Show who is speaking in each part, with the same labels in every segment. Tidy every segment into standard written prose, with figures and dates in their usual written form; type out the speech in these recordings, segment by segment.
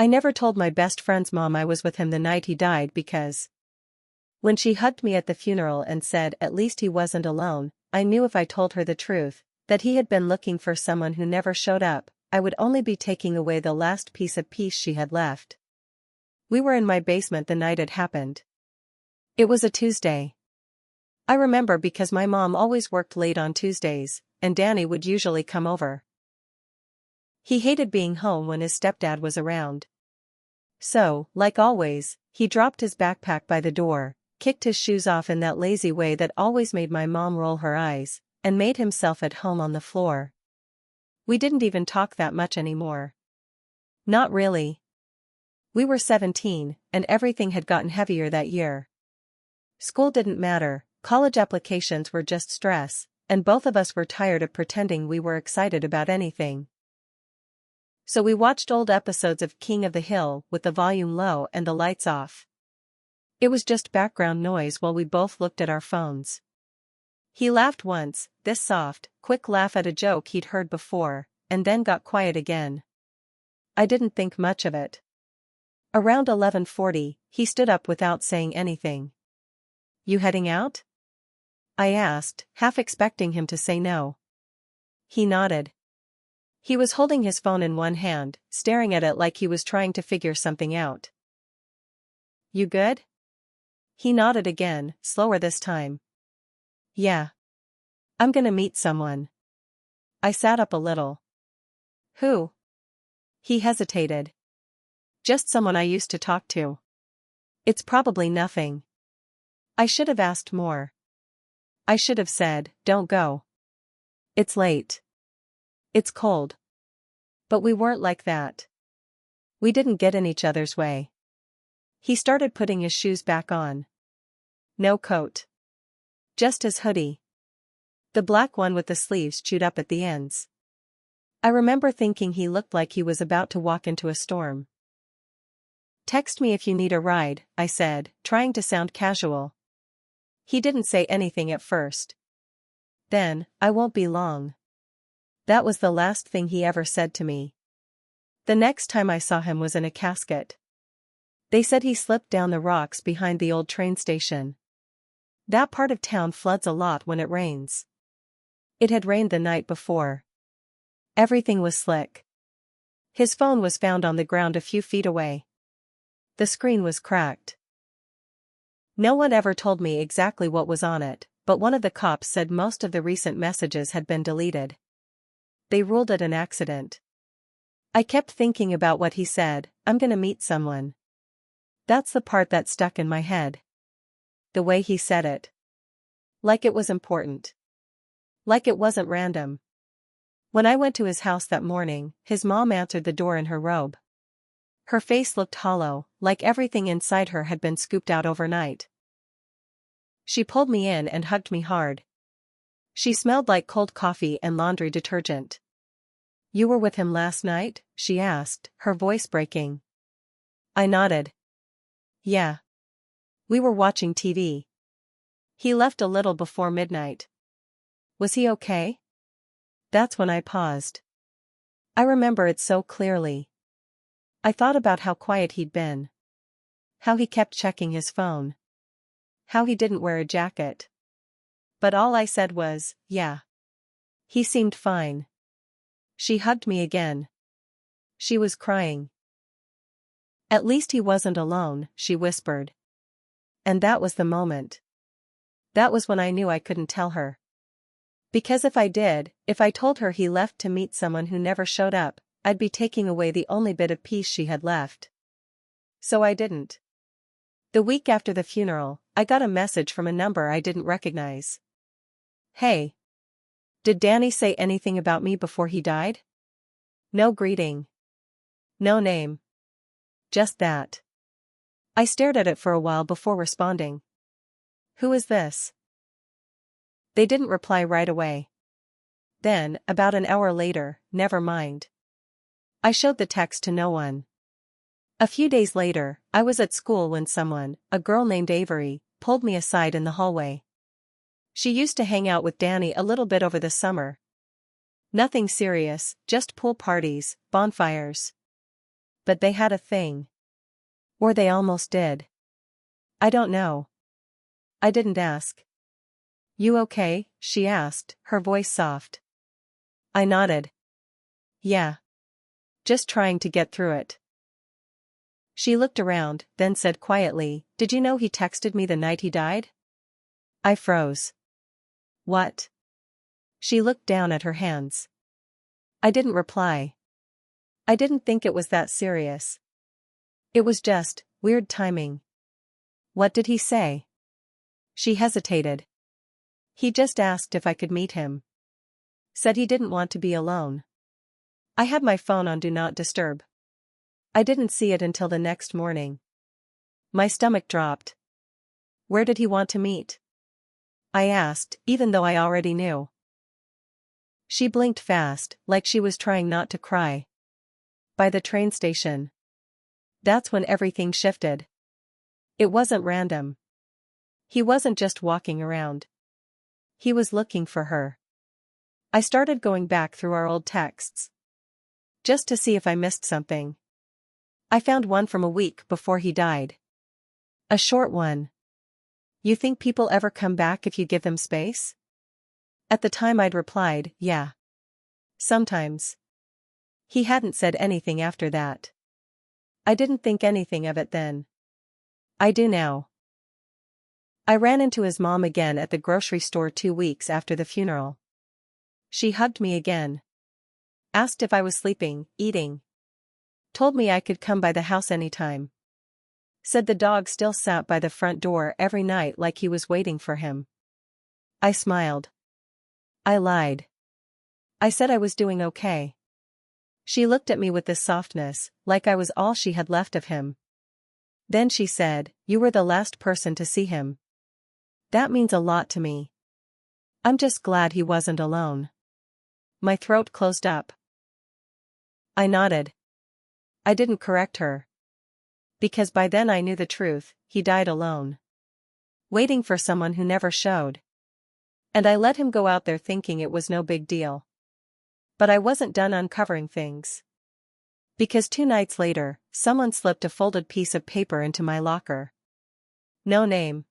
Speaker 1: I never told my best friend's mom I was with him the night he died because when she hugged me at the funeral and said at least he wasn't alone, I knew if I told her the truth, that he had been looking for someone who never showed up, I would only be taking away the last piece of peace she had left. We were in my basement the night it happened. It was a Tuesday. I remember because my mom always worked late on Tuesdays, and Danny would usually come over. He hated being home when his stepdad was around. So, like always, he dropped his backpack by the door, kicked his shoes off in that lazy way that always made my mom roll her eyes, and made himself at home on the floor. We didn't even talk that much anymore. Not really. We were 17, and everything had gotten heavier that year. School didn't matter, college applications were just stress, and both of us were tired of pretending we were excited about anything. So we watched old episodes of King of the Hill with the volume low and the lights off. It was just background noise while we both looked at our phones. He laughed once, this soft, quick laugh at a joke he'd heard before, and then got quiet again. I didn't think much of it. Around 11:40, he stood up without saying anything. "You heading out?" I asked, half expecting him to say no. He nodded. He was holding his phone in one hand, staring at it like he was trying to figure something out. "You good?" He nodded again, slower this time. "Yeah. I'm gonna meet someone." I sat up a little. "Who?" He hesitated. "Just someone I used to talk to. It's probably nothing." I should have asked more. I should have said, "Don't go. It's late. It's cold." But we weren't like that. We didn't get in each other's way. He started putting his shoes back on. No coat. Just his hoodie. The black one with the sleeves chewed up at the ends. I remember thinking he looked like he was about to walk into a storm. "Text me if you need a ride," I said, trying to sound casual. He didn't say anything at first. Then, "I won't be long." That was the last thing he ever said to me. The next time I saw him was in a casket. They said he slipped down the rocks behind the old train station. That part of town floods a lot when it rains. It had rained the night before. Everything was slick. His phone was found on the ground a few feet away. The screen was cracked. No one ever told me exactly what was on it, but one of the cops said most of the recent messages had been deleted. They ruled it an accident. I kept thinking about what he said, "I'm gonna meet someone." That's the part that stuck in my head. The way he said it. Like it was important. Like it wasn't random. When I went to his house that morning, his mom answered the door in her robe. Her face looked hollow, like everything inside her had been scooped out overnight. She pulled me in and hugged me hard. She smelled like cold coffee and laundry detergent. "You were with him last night?" she asked, her voice breaking. I nodded. "Yeah. We were watching TV. He left a little before midnight." "Was he okay?" That's when I paused. I remember it so clearly. I thought about how quiet he'd been. How he kept checking his phone. How he didn't wear a jacket. But all I said was, "Yeah." He seemed fine. She hugged me again. She was crying. "At least he wasn't alone," she whispered. And that was the moment. That was when I knew I couldn't tell her. Because if I did, if I told her he left to meet someone who never showed up, I'd be taking away the only bit of peace she had left. So I didn't. The week after the funeral, I got a message from a number I didn't recognize. "Hey. Did Danny say anything about me before he died?" No greeting. No name. Just that. I stared at it for a while before responding. "Who is this?" They didn't reply right away. Then, about an hour later, "Never mind." I showed the text to no one. A few days later, I was at school when someone, a girl named Avery, pulled me aside in the hallway. She used to hang out with Danny a little bit over the summer. Nothing serious, just pool parties, bonfires. but they had a thing. Or they almost did. I don't know. I didn't ask. You okay? She asked, her voice soft. I nodded. Yeah. Just trying to get through it. She looked around, then said quietly, Did you know he texted me the night he died? I froze. What? She looked down at her hands. I didn't reply. I didn't think it was that serious. It was just weird timing. What did he say? She hesitated. He just asked if I could meet him. Said he didn't want to be alone. I had my phone on Do Not Disturb. I didn't see it until the next morning. My stomach dropped. Where did he want to meet? I asked, even though I already knew. She blinked fast, like she was trying not to cry. By the train station. That's when everything shifted. It wasn't random. He wasn't just walking around. He was looking for her. I started going back through our old texts. Just to see if I missed something. I found one from a week before he died. A short one. You think people ever come back if you give them space? At the time I'd replied, yeah. Sometimes. He hadn't said anything after that. I didn't think anything of it then. I do now. I ran into his mom again at the grocery store 2 weeks after the funeral. She hugged me again. Asked if I was sleeping, eating. Told me I could come by the house anytime. Said the dog still sat by the front door every night like he was waiting for him. I smiled. I lied. I said I was doing okay. She looked at me with this softness, like I was all she had left of him. Then she said, You were the last person to see him. That means a lot to me. I'm just glad he wasn't alone. My throat closed up. I nodded. I didn't correct her. Because by then I knew the truth, he died alone. Waiting for someone who never showed. And I let him go out there thinking it was no big deal. But I wasn't done uncovering things. Because 2 nights later, someone slipped a folded piece of paper into my locker. No name.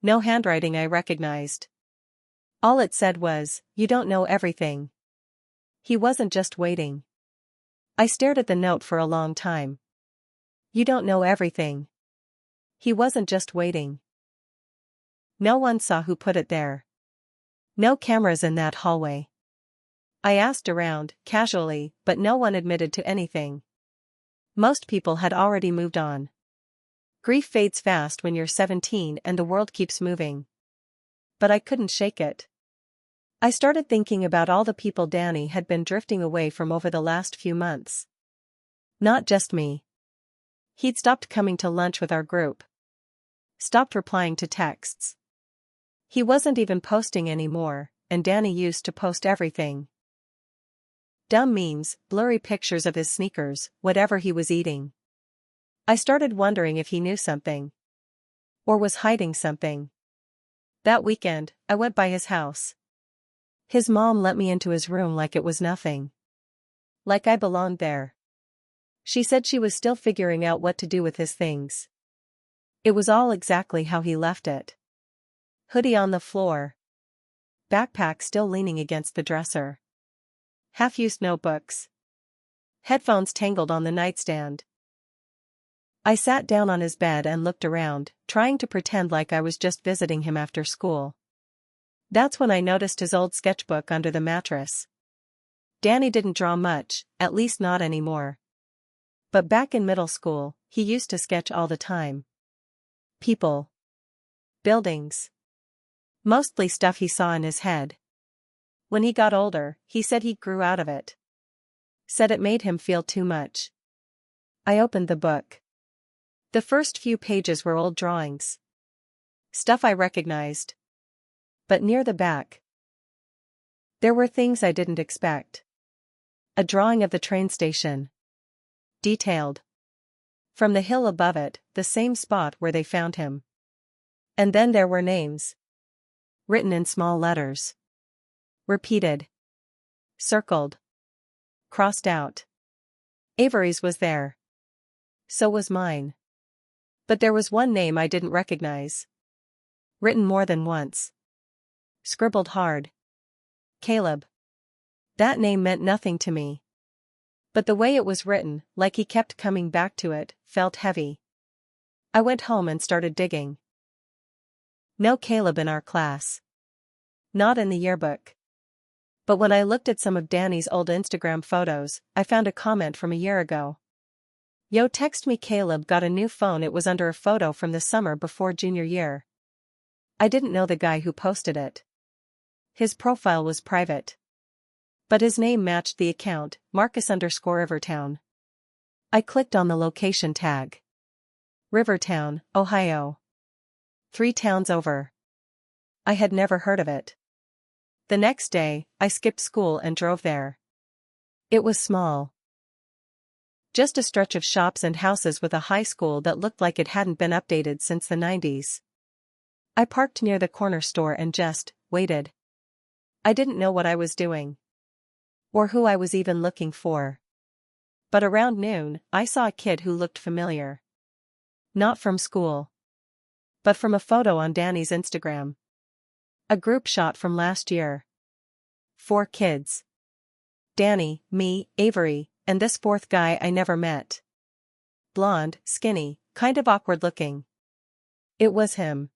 Speaker 1: No handwriting I recognized. All it said was, You don't know everything. He wasn't just waiting. I stared at the note for a long time. You don't know everything. He wasn't just waiting. No one saw who put it there. No cameras in that hallway. I asked around, casually, but no one admitted to anything. Most people had already moved on. Grief fades fast when you're 17 and the world keeps moving. But I couldn't shake it. I started thinking about all the people Danny had been drifting away from over the last few months. Not just me. He'd stopped coming to lunch with our group. Stopped replying to texts. He wasn't even posting anymore, and Danny used to post everything. Dumb memes, blurry pictures of his sneakers, whatever he was eating. I started wondering if he knew something. Or was hiding something. That weekend, I went by his house. His mom let me into his room like it was nothing. Like I belonged there. She said she was still figuring out what to do with his things. It was all exactly how he left it. Hoodie on the floor. Backpack still leaning against the dresser. Half-used notebooks. Headphones tangled on the nightstand. I sat down on his bed and looked around, trying to pretend like I was just visiting him after school. That's when I noticed his old sketchbook under the mattress. Danny didn't draw much, at least not anymore. But back in middle school, he used to sketch all the time. People. Buildings. Mostly stuff he saw in his head. When he got older, he said he grew out of it. Said it made him feel too much. I opened the book. The first few pages were old drawings. Stuff I recognized. But near the back, there were things I didn't expect. A drawing of the train station. Detailed. From the hill above it, the same spot where they found him. And then there were names. Written in small letters. Repeated. Circled. Crossed out. Avery's was there. So was mine. But there was one name I didn't recognize. Written more than once. Scribbled hard. Caleb. That name meant nothing to me. But the way it was written, like he kept coming back to it, felt heavy. I went home and started digging. No Caleb in our class. Not in the yearbook. But when I looked at some of Danny's old Instagram photos, I found a comment from a year ago. Yo, text me, Caleb got a new phone. It was under a photo from the summer before junior year. I didn't know the guy who posted it. His profile was private. But his name matched the account, Marcus_Rivertown. I clicked on the location tag. Rivertown, Ohio. 3 towns over. I had never heard of it. The next day, I skipped school and drove there. It was small. Just a stretch of shops and houses with a high school that looked like it hadn't been updated since the 90s. I parked near the corner store and just waited. I didn't know what I was doing. Or who I was even looking for. But around noon, I saw a kid who looked familiar. Not from school. But from a photo on Danny's Instagram. A group shot from last year. 4 kids. Danny, me, Avery, and this 4th guy I never met. Blonde, skinny, kind of awkward looking. It was him.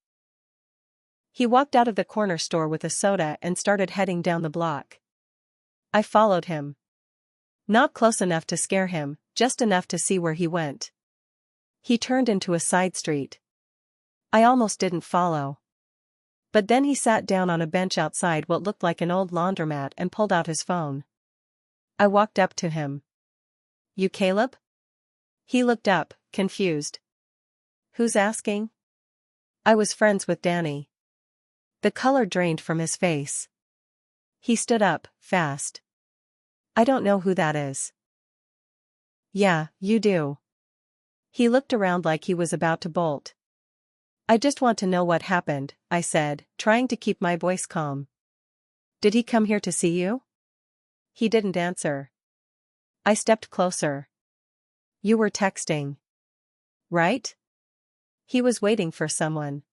Speaker 1: He walked out of the corner store with a soda and started heading down the block. I followed him. Not close enough to scare him, just enough to see where he went. He turned into a side street. I almost didn't follow. But then he sat down on a bench outside what looked like an old laundromat and pulled out his phone. I walked up to him. You Caleb? He looked up, confused. Who's asking? I was friends with Danny. The color drained from his face. He stood up, fast. I don't know who that is. Yeah, you do. He looked around like he was about to bolt. I just want to know what happened, I said, trying to keep my voice calm. Did he come here to see you? He didn't answer. I stepped closer. You were texting. Right? He was waiting for someone.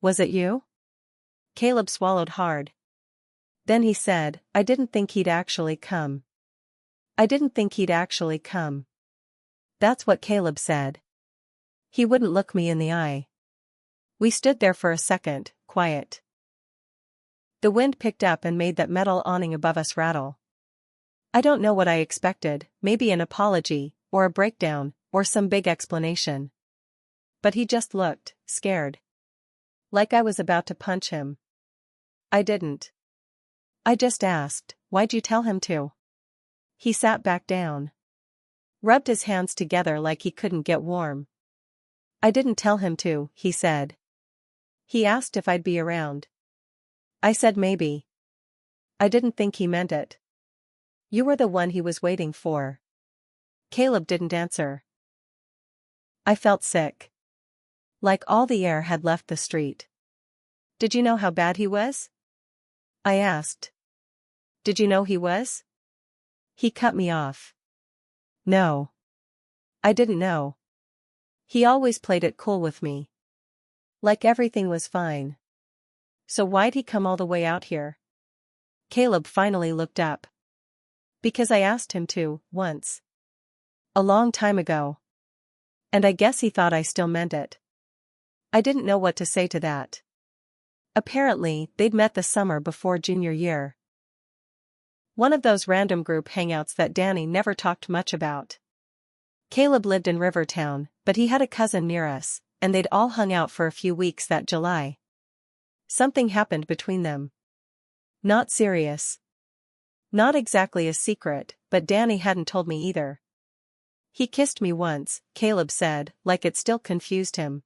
Speaker 1: Was it you? Caleb swallowed hard. Then he said, I didn't think he'd actually come. I didn't think he'd actually come. That's what Caleb said. He wouldn't look me in the eye. We stood there for a second, quiet. The wind picked up and made that metal awning above us rattle. I don't know what I expected, maybe an apology, or a breakdown, or some big explanation. But he just looked, scared. Like I was about to punch him. I didn't. I just asked, why'd you tell him to? He sat back down. Rubbed his hands together like he couldn't get warm. I didn't tell him to, he said. He asked if I'd be around. I said maybe. I didn't think he meant it. You were the one he was waiting for. Caleb didn't answer. I felt sick. Like all the air had left the street. Did you know how bad he was? I asked. Did you know he was? He cut me off. No. I didn't know. He always played it cool with me. Like everything was fine. So why'd he come all the way out here? Caleb finally looked up. Because I asked him to, once. A long time ago. And I guess he thought I still meant it. I didn't know what to say to that. Apparently, they'd met the summer before junior year. One of those random group hangouts that Danny never talked much about. Caleb lived in Rivertown, but he had a cousin near us, and they'd all hung out for a few weeks that July. Something happened between them. Not serious. Not exactly a secret, but Danny hadn't told me either. He kissed me once, Caleb said, like it still confused him.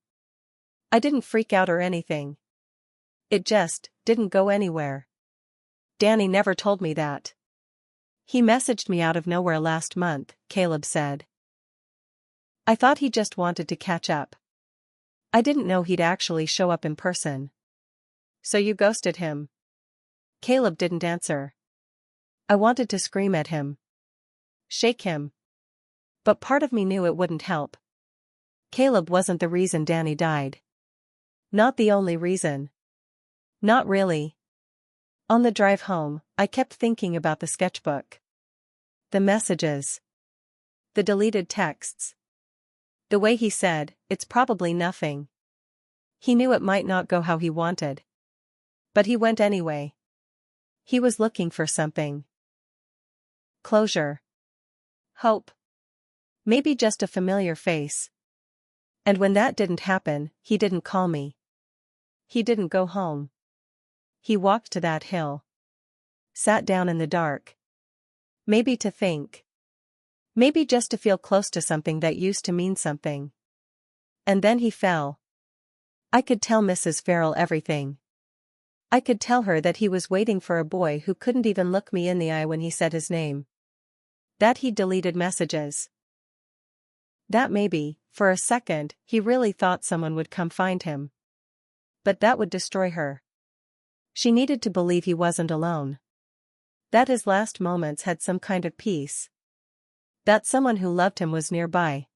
Speaker 1: I didn't freak out or anything. It just didn't go anywhere. Danny never told me that. He messaged me out of nowhere last month, Caleb said. I thought he just wanted to catch up. I didn't know he'd actually show up in person. So you ghosted him? Caleb didn't answer. I wanted to scream at him. Shake him. But part of me knew it wouldn't help. Caleb wasn't the reason Danny died. Not the only reason. Not really. On the drive home, I kept thinking about the sketchbook. The messages. The deleted texts. The way he said, "It's probably nothing." He knew it might not go how he wanted. But he went anyway. He was looking for something. Closure. Hope. Maybe just a familiar face. And when that didn't happen, he didn't call me. He didn't go home. He walked to that hill. Sat down in the dark. Maybe to think. Maybe just to feel close to something that used to mean something. And then he fell. I could tell Mrs. Farrell everything. I could tell her that he was waiting for a boy who couldn't even look me in the eye when he said his name. That he'd deleted messages. That maybe, for a second, he really thought someone would come find him. But that would destroy her. She needed to believe he wasn't alone. That his last moments had some kind of peace. That someone who loved him was nearby.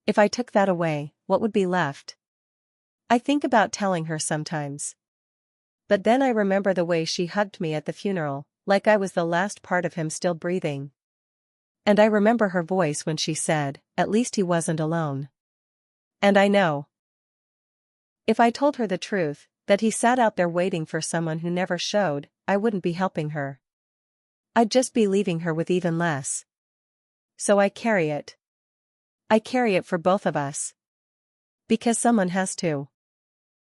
Speaker 1: If I took that away, what would be left? I think about telling her sometimes. But then I remember the way she hugged me at the funeral, like I was the last part of him still breathing. And I remember her voice when she said, "At least he wasn't alone." And I know. If I told her the truth, that he sat out there waiting for someone who never showed, I wouldn't be helping her. I'd just be leaving her with even less. So I carry it. I carry it for both of us. Because someone has to.